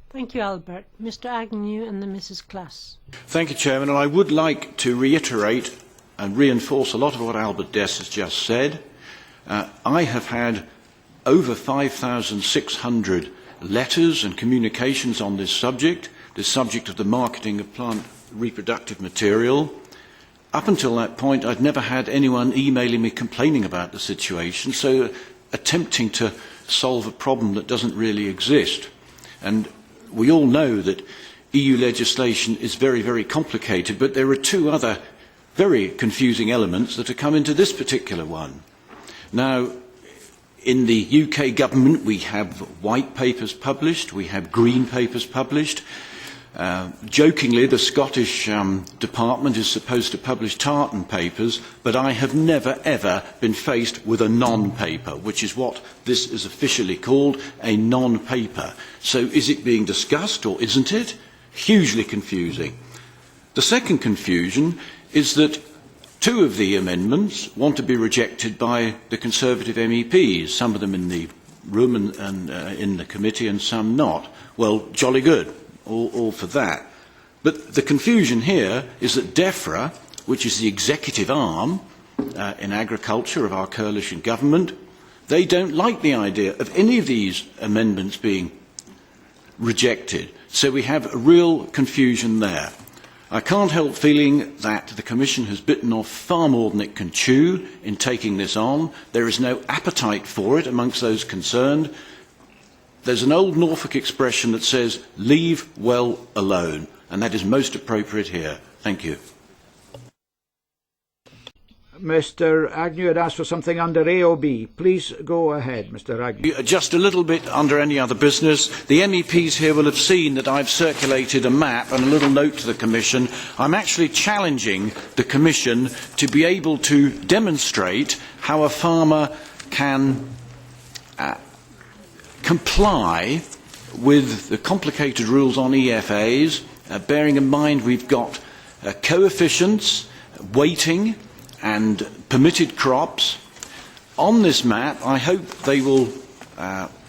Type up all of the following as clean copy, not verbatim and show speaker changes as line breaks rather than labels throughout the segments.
Thank you, Albert. Mr. Agnew and then Mrs. Klass.
Thank you, Chairman. And I would like to reiterate and reinforce a lot of what Albert Dess has just said. I have had over 5,600 letters and communications on this subject of the marketing of plant reproductive material. Up until that point, I'd never had anyone emailing me complaining about the situation, so attempting to solve a problem that doesn't really exist. And we all know that EU legislation is very, very complicated, but there are two other very confusing elements that have come into this particular one. Now, in the UK government, we have white papers published, we have green papers published. Jokingly, the Scottish department is supposed to publish tartan papers, but I have never ever been faced with a non-paper, which is what this is officially called, a non-paper. So is it being discussed or isn't it? Hugely confusing. The second confusion is that two of the amendments want to be rejected by the Conservative MEPs, some of them in the room and in the committee and some not. Well, jolly good. All for that. But the confusion here is that DEFRA, which is the executive arm in agriculture of our coalition government, they don't like the idea of any of these amendments being rejected. So we have a real confusion there. I can't help feeling that the Commission has bitten off far more than it can chew in taking this on. There is no appetite for it amongst those concerned. There's an old Norfolk expression that says, leave well alone, and that is most appropriate here. Thank you.
Mr. Agnew had asked for something under AOB. Please go ahead, Mr. Agnew.
Just a little bit under any other business. The MEPs here will have seen that I've circulated a map and a little note to the Commission. I'm actually challenging the Commission to be able to demonstrate how a farmer can comply with the complicated rules on EFAs, bearing in mind we've got coefficients, weighting and permitted crops. On this map, I hope they will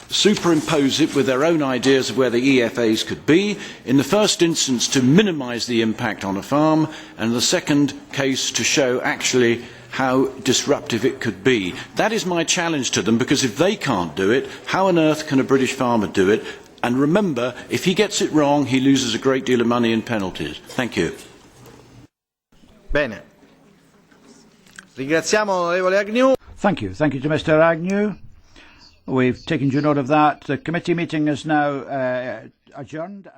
superimpose it with their own ideas of where the EFAs could be, in the first instance to minimise the impact on a farm, and the second case to show actually how disruptive it could be. That is my challenge to them, because if they can't do it, how on earth can a British farmer do it? And remember, if he gets it wrong, he loses a great deal of money in penalties. Thank you.
Bene. Ringraziamo l'onorevole Agnew.
Thank you. Thank you to Mr. Agnew. We've taken due note of that. The committee meeting is now adjourned.